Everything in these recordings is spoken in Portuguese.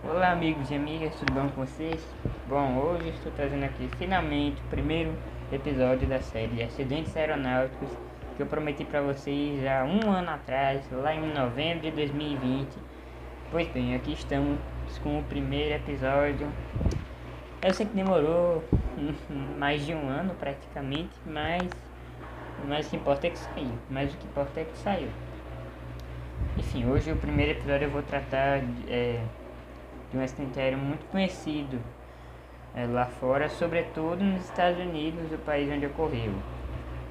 Olá amigos e amigas, tudo bom com vocês? Bom, hoje estou trazendo aqui finalmente o primeiro episódio da série de acidentes aeronáuticos que eu prometi para vocês há um ano atrás, lá em novembro de 2020. Pois bem, aqui estamos com o primeiro episódio. Eu sei que demorou mais de um ano praticamente, mas o que importa é que saiu. Enfim, hoje o primeiro episódio eu vou tratar de um acidente aéreo muito conhecido lá fora, sobretudo nos Estados Unidos, o país onde ocorreu.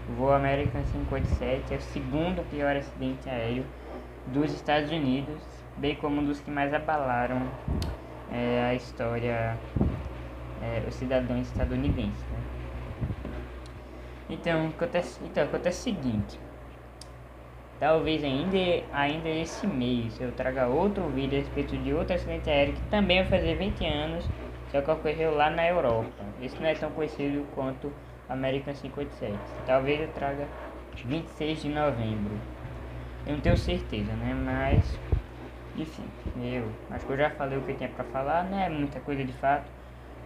O voo American 587 é o segundo pior acidente aéreo dos Estados Unidos, bem como um dos que mais abalaram a história os cidadãos estadunidenses. Né? Então, acontece o seguinte. Talvez ainda esse mês eu traga outro vídeo a respeito de outro acidente aéreo que também vai fazer 20 anos, só que ocorreu lá na Europa. Esse não é tão conhecido quanto American 587. Talvez eu traga 26 de novembro. Eu não tenho certeza, né? Mas, enfim, eu acho que eu já falei o que eu tinha pra falar, não é muita coisa de fato.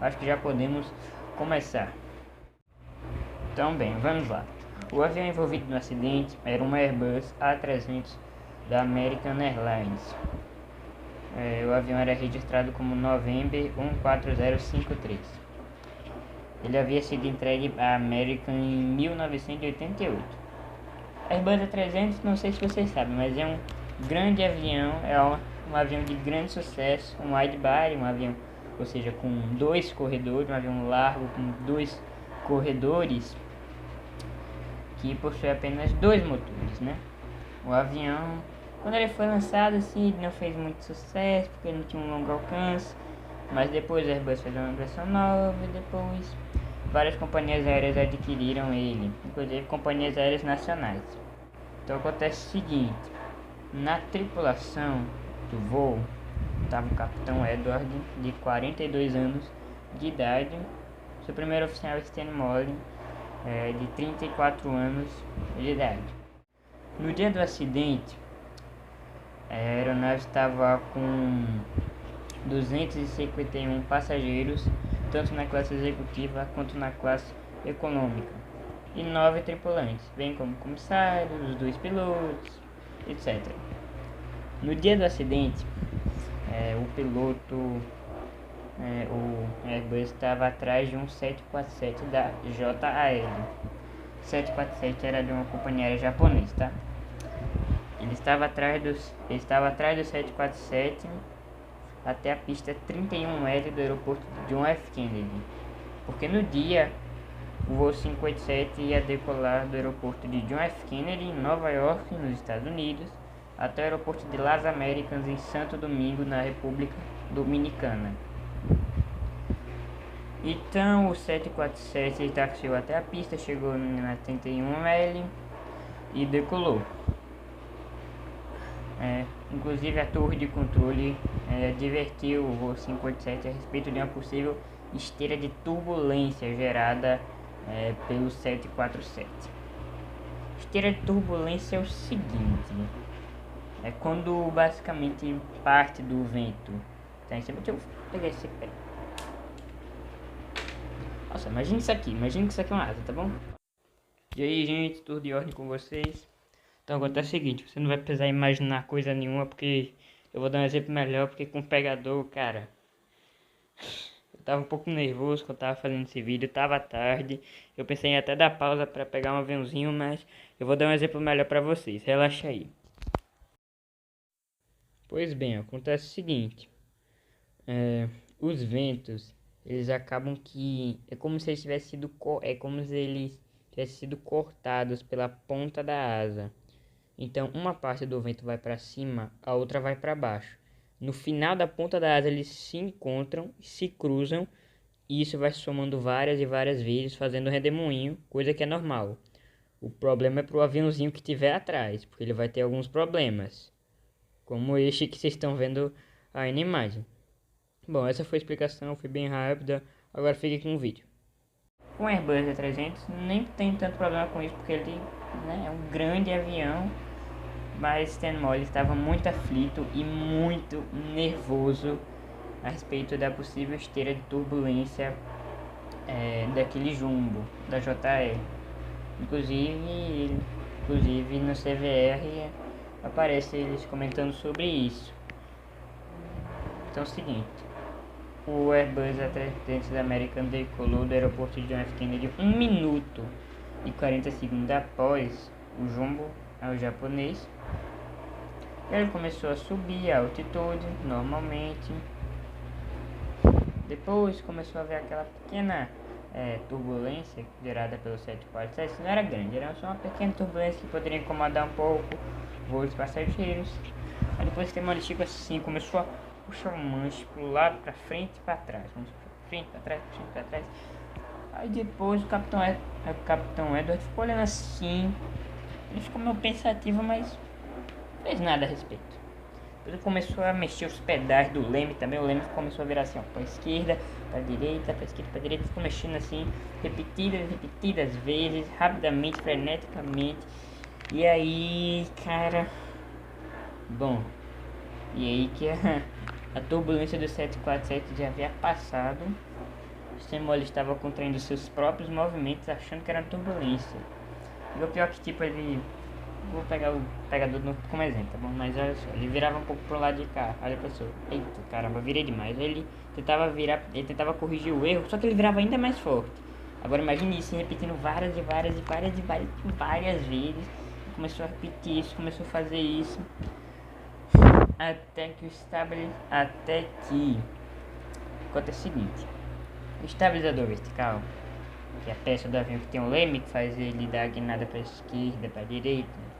Acho que já podemos começar. Então, bem, vamos lá. O avião envolvido no acidente era um Airbus A300 da American Airlines. O avião era registrado como November 14053. Ele havia sido entregue à American em 1988. Airbus A300, não sei se vocês sabem, mas é um grande avião, um avião de grande sucesso, um wide-body, um avião, ou seja, com dois corredores, um avião largo com dois corredores, que possui apenas dois motores, né? O avião, quando ele foi lançado, assim, ele não fez muito sucesso, porque ele não tinha um longo alcance, mas depois a Airbus fez uma versão nova e depois várias companhias aéreas adquiriram ele, inclusive companhias aéreas nacionais. Então acontece o seguinte, na tripulação do voo estava o capitão Edward, de 42 anos de idade, seu primeiro oficial Stan Molly, de 34 anos de idade. No dia do acidente, a aeronave estava com 251 passageiros, tanto na classe executiva quanto na classe econômica, e 9 tripulantes, bem como comissários, os 2 pilotos, etc. No dia do acidente, o piloto, o Airbus estava atrás de um 747 da JAL. 747 era de uma companhia aérea japonesa, tá? Ele estava atrás do 747 até a pista 31L do aeroporto de John F. Kennedy, porque no dia o voo 587 ia decolar do aeroporto de John F. Kennedy em Nova York, nos Estados Unidos, até o aeroporto de Las Américas em Santo Domingo, na República Dominicana. Então o 747 taxiou até a pista, chegou na 31L e decolou. Inclusive a torre de controle advertiu o voo 587 a respeito de uma possível esteira de turbulência gerada pelo 747. Esteira de turbulência é o seguinte, é quando basicamente parte do vento tá em cima. Deixa eu pegar esse pé. Nossa, imagina que isso aqui é uma asa, tá bom? E aí gente, tudo de ordem com vocês? Então agora é o seguinte, você não vai precisar imaginar coisa nenhuma, porque eu vou dar um exemplo melhor, porque com o pegador, cara, eu tava um pouco nervoso quando eu tava fazendo esse vídeo, tava tarde, eu pensei em até dar pausa pra pegar um aviãozinho, mas eu vou dar um exemplo melhor pra vocês, relaxa aí. Pois bem, acontece o seguinte, os ventos, eles acabam que, é como se eles tivessem sido cortados pela ponta da asa. Então uma parte do vento vai para cima, a outra vai para baixo. No final da ponta da asa eles se encontram, se cruzam, e isso vai se somando várias e várias vezes, fazendo redemoinho, coisa que é normal. O problema é pro aviãozinho que tiver atrás, porque ele vai ter alguns problemas, como este que vocês estão vendo aí na imagem. Bom, essa foi a explicação, foi bem rápida, agora fique com o vídeo. Com o Airbus A300 nem tem tanto problema com isso, porque ele é um grande avião, mas Stan Molly estava muito aflito e muito nervoso a respeito da possível esteira de turbulência daquele jumbo, da JR. Inclusive no CVR aparece eles comentando sobre isso. Então é o seguinte, o Airbus A330 American decolou do aeroporto de John F. Kennedy 1 minuto e 40 segundos após o jumbo ao japonês. Ele começou a subir a altitude normalmente. Depois começou a haver aquela pequena turbulência gerada pelo 747. Não era grande, era só uma pequena turbulência que poderia incomodar um pouco voos de passageiros. Aí depois que ele chegou assim, começou a puxar o manche pro lado, pra frente e pra trás. Vamos pra frente, pra trás, pra frente, pra trás. Aí depois o capitão Edward ficou olhando assim. Ele ficou meio pensativo, mas não fez nada a respeito. Ele começou a mexer os pedais do leme também. O leme começou a virar assim, ó, pra esquerda, pra direita, pra esquerda, pra direita. Ficou mexendo assim, repetidas vezes, rapidamente, freneticamente. E aí, cara... Bom, e aí que a turbulência do 747 já havia passado. O sistema estava contraindo seus próprios movimentos, achando que era turbulência. E o pior que tipo ele... Vou pegar o pegador como exemplo, tá bom? Mas olha só, ele virava um pouco pro lado de cá. Olha a pessoa, eita caramba, virei demais. Ele tentava corrigir o erro, só que ele virava ainda mais forte. Agora imagine isso repetindo várias vezes. Começou a repetir isso, começou a fazer isso. Até que acontece o seguinte, o estabilizador vertical, que é a peça do avião que tem um leme que faz ele dar a guinada para a esquerda, para a direita,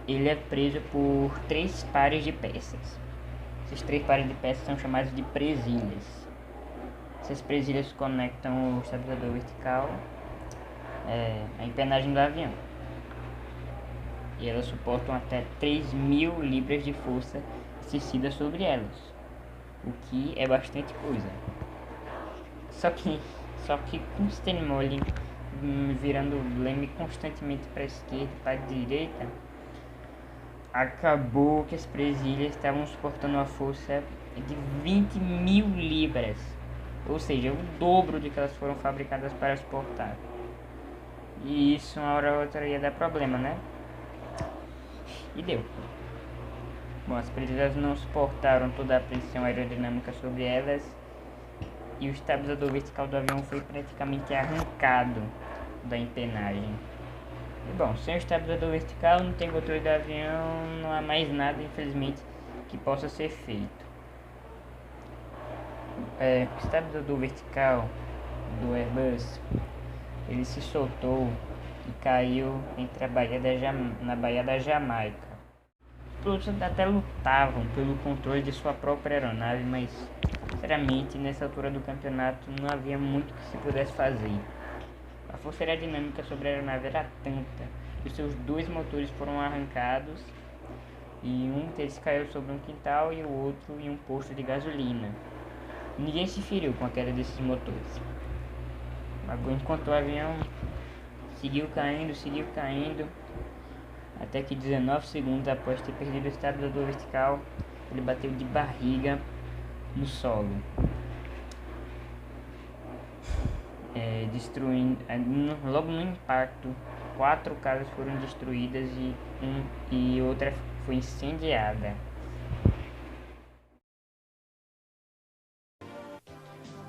ele é preso por 3 pares de peças. Esses 3 pares de peças são chamados de presilhas. Essas presilhas conectam o estabilizador vertical à empenagem do avião. E elas suportam até 3.000 libras de força exercida sobre elas, o que é bastante coisa. Só que com o Stanley virando o leme constantemente para a esquerda e para a direita, acabou que as presilhas estavam suportando uma força de 20.000 libras, ou seja, o dobro do que elas foram fabricadas para suportar. E isso uma hora ou outra ia dar problema, né? E deu. Bom, as presilhas não suportaram toda a pressão aerodinâmica sobre elas e o estabilizador vertical do avião foi praticamente arrancado da empenagem. E bom, sem o estabilizador vertical não tem controle do avião, não há mais nada, infelizmente, que possa ser feito. O estabilizador vertical do Airbus, ele se soltou e caiu na Baía da Jamaica. Os pilotos até lutavam pelo controle de sua própria aeronave, mas sinceramente nessa altura do campeonato não havia muito que se pudesse fazer. A força aerodinâmica sobre a aeronave era tanta que os seus 2 motores foram arrancados e um deles caiu sobre um quintal e o outro em um posto de gasolina. Ninguém se feriu com a queda desses motores. Enquanto o avião seguiu caindo, até que 19 segundos após ter perdido o estabilizador vertical, ele bateu de barriga no solo, destruindo. Logo no impacto, 4 casas foram destruídas e outra foi incendiada.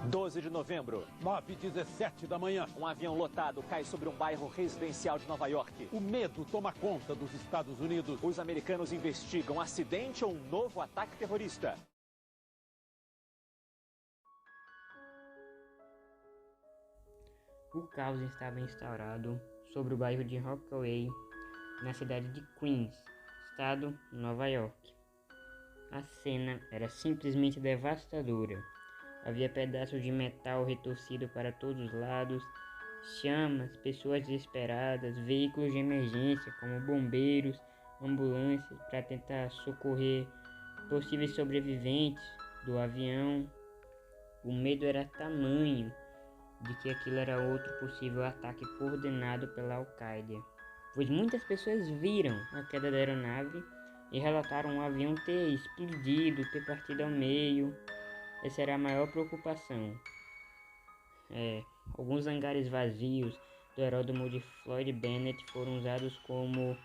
12 de novembro, 9h17 da manhã. um avião lotado cai sobre um bairro residencial de Nova York. O medo toma conta dos Estados Unidos. Os americanos investigam acidente ou um novo ataque terrorista. O caos estava instaurado sobre o bairro de Rockaway, na cidade de Queens, estado de Nova York. A cena era simplesmente devastadora. Havia pedaços de metal retorcido para todos os lados, chamas, pessoas desesperadas, veículos de emergência como bombeiros, ambulâncias para tentar socorrer possíveis sobreviventes do avião. O medo era tamanho de que aquilo era outro possível ataque coordenado pela Al-Qaeda, pois muitas pessoas viram a queda da aeronave e relataram um avião ter explodido, ter partido ao meio. Essa era a maior preocupação. Alguns hangares vazios do aeródromo de Floyd Bennett foram usados como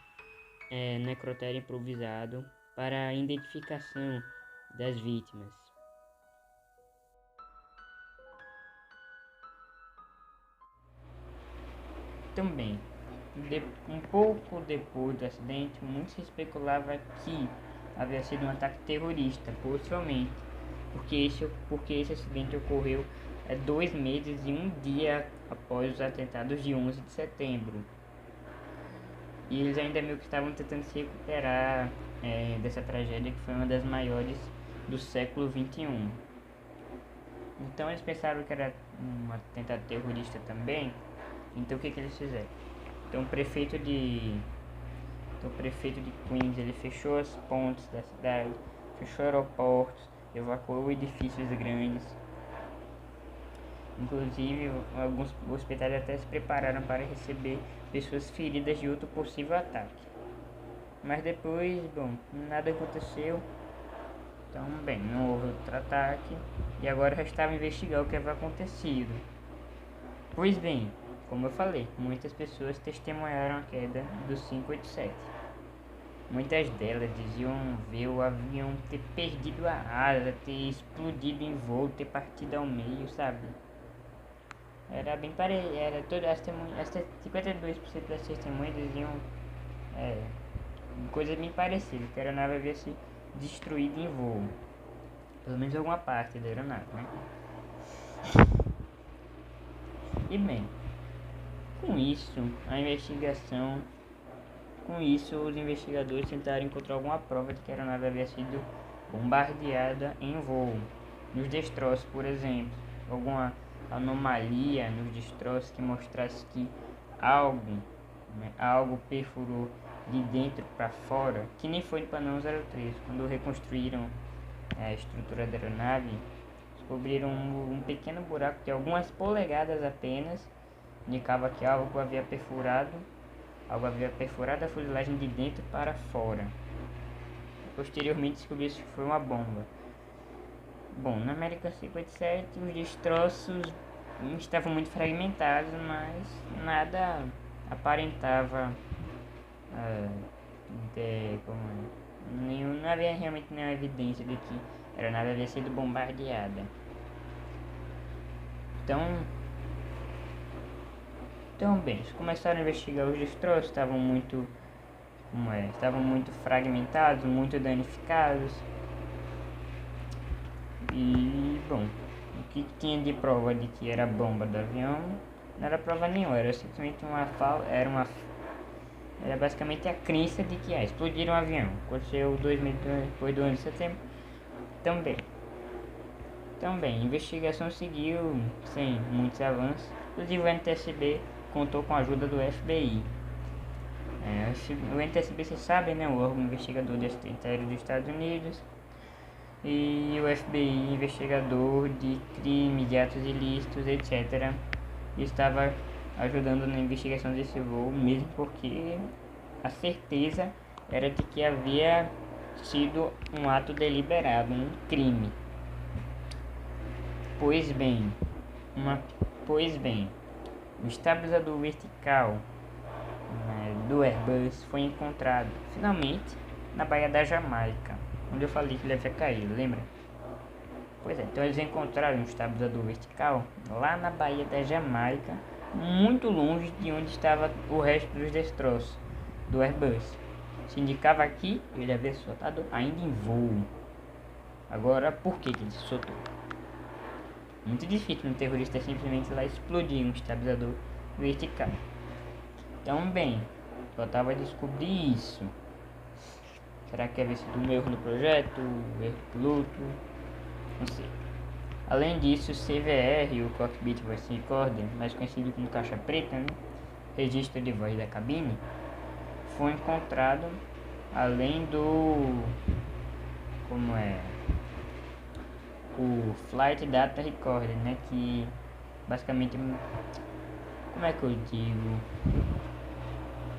necrotério improvisado para a identificação das vítimas. Também, um pouco depois do acidente, muito se especulava que havia sido um ataque terrorista, possivelmente, porque esse acidente ocorreu 2 meses e 1 dia após os atentados de 11 de setembro. E eles ainda meio que estavam tentando se recuperar dessa tragédia que foi uma das maiores do século XXI. Então eles pensaram que era um atentado terrorista também. Então o que eles fizeram? Então o prefeito de Queens, ele fechou as pontes da cidade, fechou aeroportos, evacuou edifícios grandes. Inclusive, alguns hospitais até se prepararam para receber pessoas feridas de outro possível ataque. Mas depois, nada aconteceu. Então, não houve outro ataque. E agora restava investigar o que havia acontecido. Pois bem, como eu falei, muitas pessoas testemunharam a queda do 587. Muitas delas diziam ver o avião ter perdido a asa, ter explodido em voo, ter partido ao meio, sabe? Era bem parecido, era todas as 52% das testemunhas diziam coisas bem parecidas, que a aeronave havia se destruído em voo. Pelo menos alguma parte da aeronave, né? E bem, com isso os investigadores tentaram encontrar alguma prova de que a aeronave havia sido bombardeada em voo. Nos destroços, por exemplo, alguma anomalia nos destroços que mostrasse que algo perfurou de dentro para fora, que nem foi no Panam 03, quando reconstruíram a estrutura da aeronave, descobriram um pequeno buraco de algumas polegadas apenas, indicava que algo havia perfurado a fuselagem de dentro para fora. Posteriormente descobriu-se que foi uma bomba. Na América 57 os destroços estavam muito fragmentados, mas nada aparentava não havia realmente nenhuma evidência de que a aeronave havia sido bombardeada. Então bem, eles começaram a investigar os destroços, estavam muito fragmentados, muito danificados. E o que tinha de prova de que era bomba do avião? Não era prova nenhuma, era simplesmente era basicamente a crença de que explodiram um avião. Aconteceu 2 meses depois do 11 de setembro. Também, a investigação seguiu sem muitos avanços. Inclusive o NTSB contou com a ajuda do FBI. O NTSB, vocês sabem, né, o órgão investigador de acidente aéreo dos Estados Unidos. E o FBI, investigador de crime, de atos ilícitos, etc. Estava ajudando na investigação desse voo, mesmo porque a certeza era de que havia sido um ato deliberado, um crime. Pois bem, o estabilizador vertical do Airbus foi encontrado finalmente na Baía da Jamaica, onde eu falei que ele havia caído, lembra? Pois é, então eles encontraram um estabilizador vertical lá na Baía da Jamaica, muito longe de onde estava o resto dos destroços do Airbus. Se indicava que ele havia soltado ainda em voo. Agora, por que ele soltou? Muito difícil um terrorista simplesmente lá explodir um estabilizador vertical. Então, faltava descobrir isso. Será que havia sido um erro no projeto, um erro piloto? Não sei. Além disso, o CVR, o Cockpit Voice Recorder, mais conhecido como caixa preta, né? Registro de voz da cabine, foi encontrado além do o Flight Data Recorder, né? Que basicamente, como é que eu digo?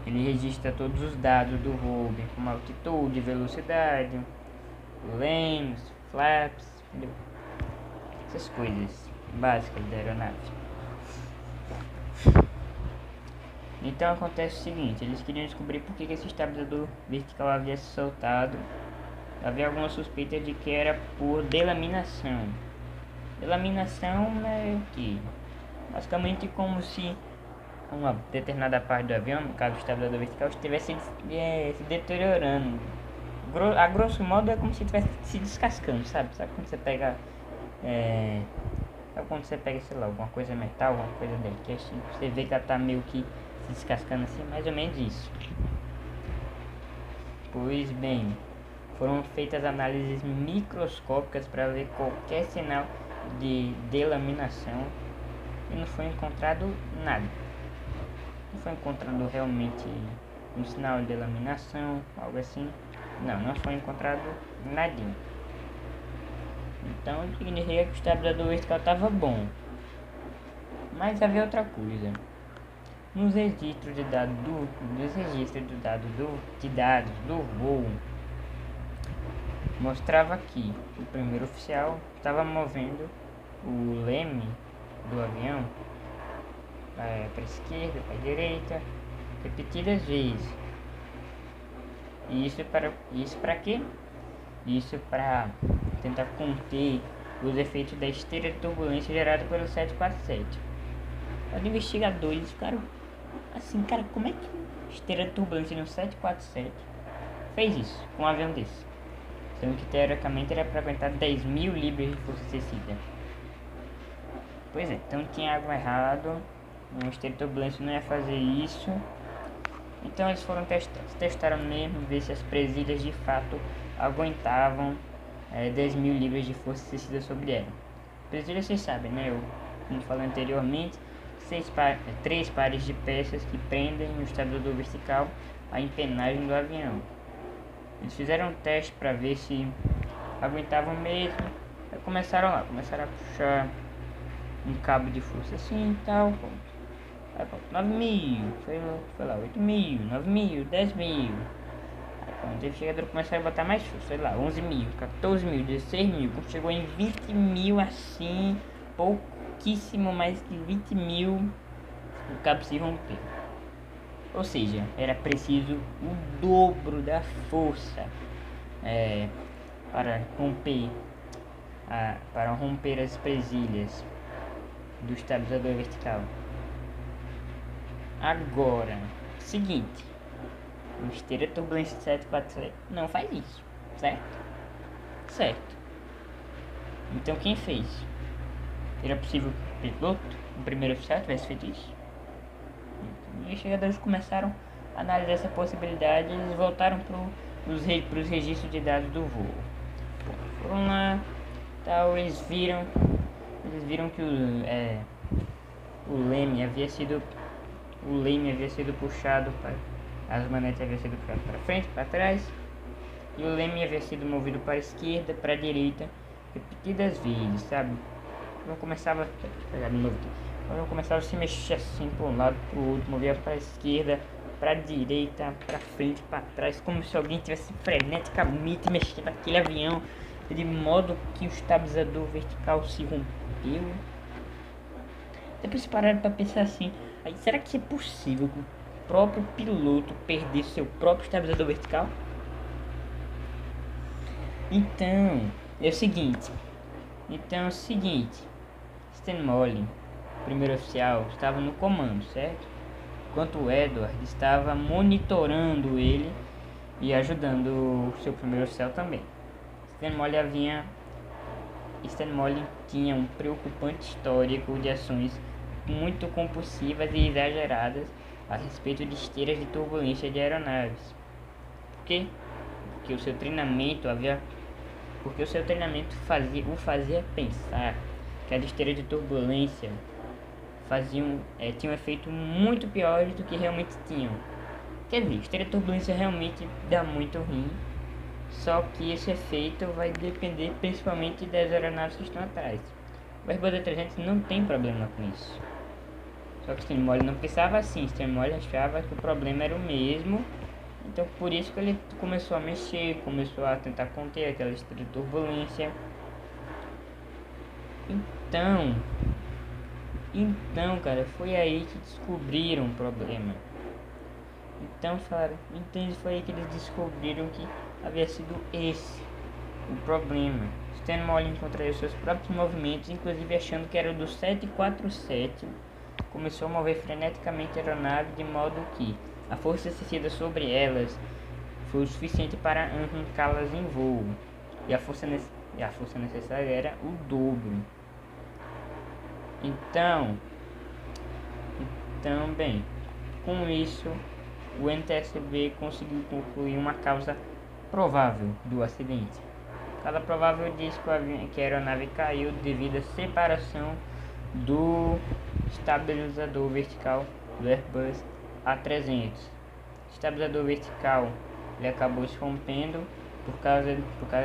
Ele registra todos os dados do voo, bem como altitude, velocidade, lemes, flaps, entendeu? Essas coisas básicas da aeronave. Então acontece o seguinte, eles queriam descobrir por que esse estabilizador vertical havia se soltado. Havia alguma suspeita de que era por delaminação. Delaminação é o que? Basicamente como se uma determinada parte do avião, no caso do estabilizador vertical, estivesse se deteriorando. A grosso modo é como se estivesse se descascando, sabe? Sabe quando você pega... sabe quando você pega, sei lá, alguma coisa metal, alguma coisa dele, que assim, você vê que ela tá meio que se descascando assim, mais ou menos isso. Pois bem, foram feitas análises microscópicas para ver qualquer sinal de delaminação e não foi encontrado nada. Não foi encontrado realmente um sinal de delaminação, algo assim. Não foi encontrado nadinha. Então significa que o estabilizador vertical estava bom. Mas havia outra coisa. Nos registros de dados de dados do voo, mostrava que o primeiro oficial estava movendo o leme do avião para a esquerda, para a direita, repetidas vezes. E isso para quê? Isso para tentar conter os efeitos da esteira de turbulência gerada pelo 747. Os investigadores ficaram assim, cara, como é que esteira de turbulência no 747 fez isso com um avião desse? Sendo que teoricamente era para aguentar 10.000 libras de força excessiva. Pois é, então tinha algo errado. Um esteira de turbulência não ia fazer isso. Então eles foram testaram mesmo, ver se as presilhas de fato aguentavam 10.000 libras de força excessiva sobre ela. Presilha vocês sabem, né? Como falei anteriormente, 3 pares de peças que prendem o estabilizador vertical à empenagem do avião. Eles fizeram um teste para ver se aguentavam mesmo. Aí começaram a puxar um cabo de força assim e tal. Aí, 9.000, foi lá, 8.000, 9.000, 10.000. Aí quando o investigador começaram a botar mais força, sei lá, 11.000, 14.000, 16.000. Quando chegou em 20.000 assim, pouquíssimo mais que 20.000, o cabo se rompeu. Ou seja, era preciso o dobro da força para romper as presilhas do estabilizador vertical. Agora, seguinte, o esteira turbulência 747 não faz isso, certo? Então quem fez? Era possível que o piloto, o primeiro oficial, tivesse feito isso? Então, os investigadores começaram a analisar essa possibilidade e eles voltaram para os registros de dados do voo. Foram lá, tal, eles viram que o leme havia sido puxado as manetes haviam sido puxadas para frente, para trás, e o leme havia sido movido para a esquerda, para a direita, repetidas vezes, sabe? Quando começava a se mexer assim para um lado, para o outro, movia para a esquerda, para a direita, para frente, para trás, como se alguém tivesse freneticamente mexendo aquele avião, de modo que o estabilizador vertical se rompeu. Depois pararam para pensar assim, aí, será que é possível que o próprio piloto perder seu próprio estabilizador vertical? Então, é o seguinte, Stanmore, primeiro oficial, estava no comando, certo? Enquanto o Edward estava monitorando ele e ajudando o seu primeiro oficial também. Stanmore tinha um preocupante histórico de ações muito compulsivas e exageradas a respeito de esteiras de turbulência de aeronaves. Por quê? Porque o seu treinamento o fazia pensar que as esteiras de turbulência tinham um efeito muito pior do que realmente tinham. Quer dizer, esteira de turbulência realmente dá muito ruim, só que esse efeito vai depender principalmente das aeronaves que estão atrás. O Airbus A300 não tem problema com isso. Só que o Stone Molle não pensava assim. Stone Molle achava que o problema era o mesmo. Então por isso que ele começou a mexer, começou a tentar conter aquela história de turbulência. Então, cara, foi aí que descobriram o problema. Então falaram, entende, foi aí que eles descobriram que havia sido esse o problema. Stone Molle encontrou seus próprios movimentos, inclusive achando que era o do 747. Começou a mover freneticamente a aeronave de modo que a força exercida sobre elas foi o suficiente para arrancá-las em voo. E a força necessária era o dobro. Então, bem, com isso, o NTSB conseguiu concluir uma causa provável do acidente. A causa provável diz que a aeronave caiu devido à separação do estabilizador vertical do Airbus A300. O estabilizador vertical ele acabou se rompendo por causa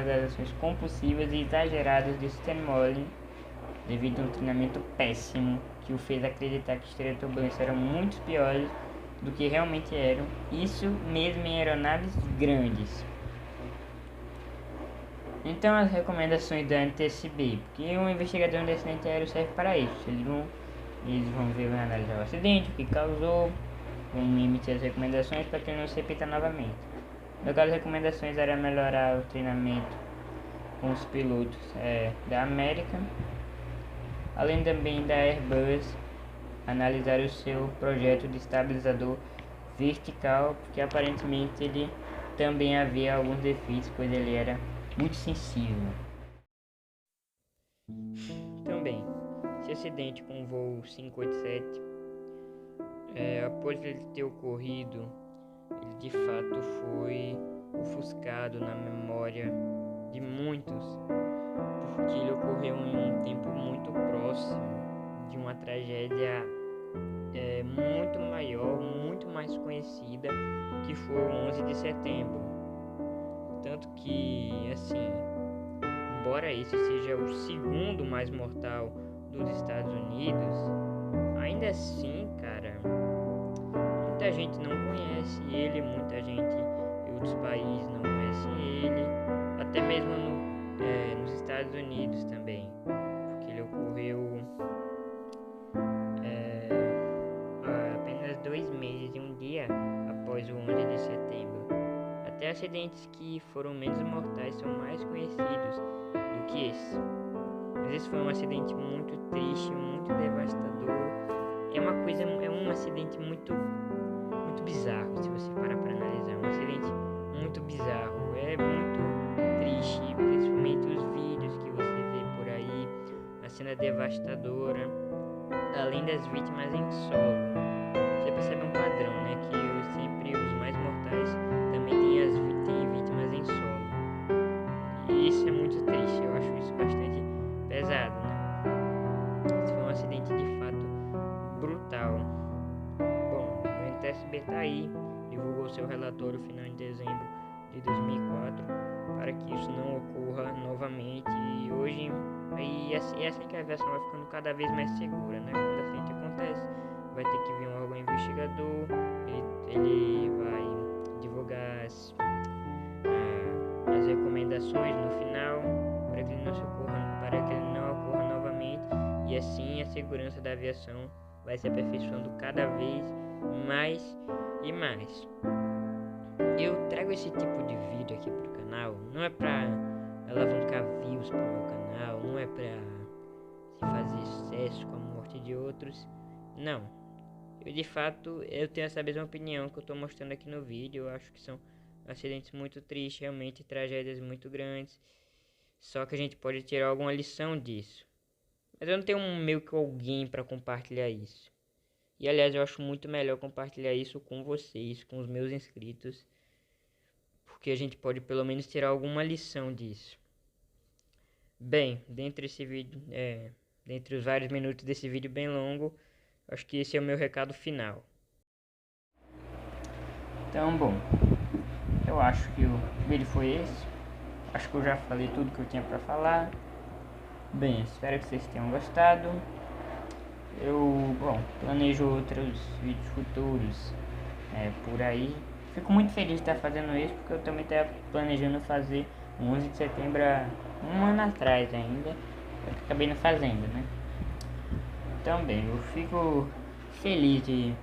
das ações compulsivas e exageradas de Stone Molle, devido a um treinamento péssimo que o fez acreditar que os treinos de turbulência eram muito piores do que realmente eram, isso mesmo em aeronaves grandes. Então as recomendações da NTSB, porque um investigador de acidente aéreo serve para isso. Eles vão ver, vão analisar o acidente, o que causou, vão emitir as recomendações para que ele não se repita novamente. No caso, as recomendações eram melhorar o treinamento com os pilotos da América, além também da Airbus analisar o seu projeto de estabilizador vertical, porque aparentemente ele também havia alguns defeitos, pois ele era muito sensível. Também, esse acidente com o voo 587, após ele ter ocorrido, ele de fato foi ofuscado na memória de muitos, porque ele ocorreu em um tempo muito próximo de uma tragédia muito maior, muito mais conhecida, que foi o 11 de setembro. Tanto que, assim, embora esse seja o segundo mais mortal dos Estados Unidos, ainda assim, cara, muita gente não conhece ele, muita gente em outros países não conhecem ele, até mesmo nos Estados Unidos também, porque ele ocorreu apenas 2 meses e um dia após o 11 de setembro. Até acidentes que foram menos mortais são mais conhecidos do que esse. Mas esse foi um acidente muito triste, muito devastador. É um acidente muito bizarro, se você parar para analisar. É um acidente muito bizarro, é muito triste, principalmente os vídeos que você vê por aí, a cena devastadora, além das vítimas em solo. Você percebe um padrão, né? Que sempre os mais mortais também têm vítimas em solo. E isso é muito triste, eu acho isso bastante pesado, né? Esse foi um acidente de fato brutal. Bom, o NTSB tá aí, divulgou seu relatório final em dezembro de 2004 para que isso não ocorra novamente. E hoje, assim que a aviação vai ficando cada vez mais segura, né? Quando acidente acontece, vai ter que vir um órgão investigador, ele vai divulgar as recomendações no final para que ele não ocorra novamente, e assim a segurança da aviação vai se aperfeiçoando cada vez mais e mais. Eu trago esse tipo de vídeo aqui pro canal, não é pra alavancar views pro meu canal, não é pra se fazer sucesso com a morte de outros, não. De fato, eu tenho essa mesma opinião que eu tô mostrando aqui no vídeo. Eu acho que são acidentes muito tristes, realmente tragédias muito grandes, só que a gente pode tirar alguma lição disso. Mas eu não tenho meio que alguém para compartilhar isso. E aliás, eu acho muito melhor compartilhar isso com vocês, com os meus inscritos, porque a gente pode pelo menos tirar alguma lição disso. Bem, dentre os vários minutos desse vídeo bem longo, acho que esse é o meu recado final. Então, bom, eu acho que o vídeo foi esse. Acho que eu já falei tudo que eu tinha para falar. Bem, espero que vocês tenham gostado. bom, planejo outros vídeos futuros por aí. Fico muito feliz de estar fazendo isso, porque eu também estava planejando fazer um 11 de setembro há um ano atrás ainda. Eu acabei não fazendo, né? Também, eu fico feliz de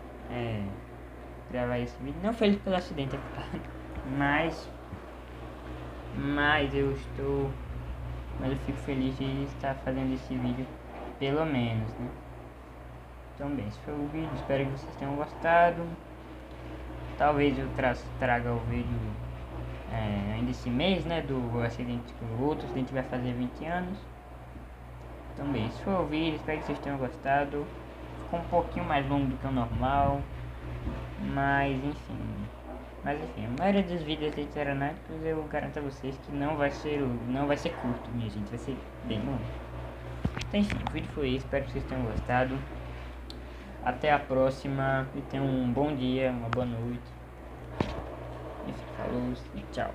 gravar esse vídeo. Não feliz pelo acidente, é claro, mas eu fico feliz de estar fazendo esse vídeo, pelo menos, né? Então bem, esse foi o vídeo, espero que vocês tenham gostado. Talvez eu traga o vídeo ainda esse mês, né, do acidente, que o outro acidente vai fazer 20 anos. Então bem, esse foi o vídeo, espero que vocês tenham gostado. Ficou um pouquinho mais longo do que o normal, mas enfim, a maioria dos vídeos aeronáuticos eu garanto a vocês que não vai ser curto, minha gente, vai ser bem longo. Então enfim, o vídeo foi esse, espero que vocês tenham gostado. Até a próxima e tenham um bom dia, uma boa noite. Enfim, falou e tchau.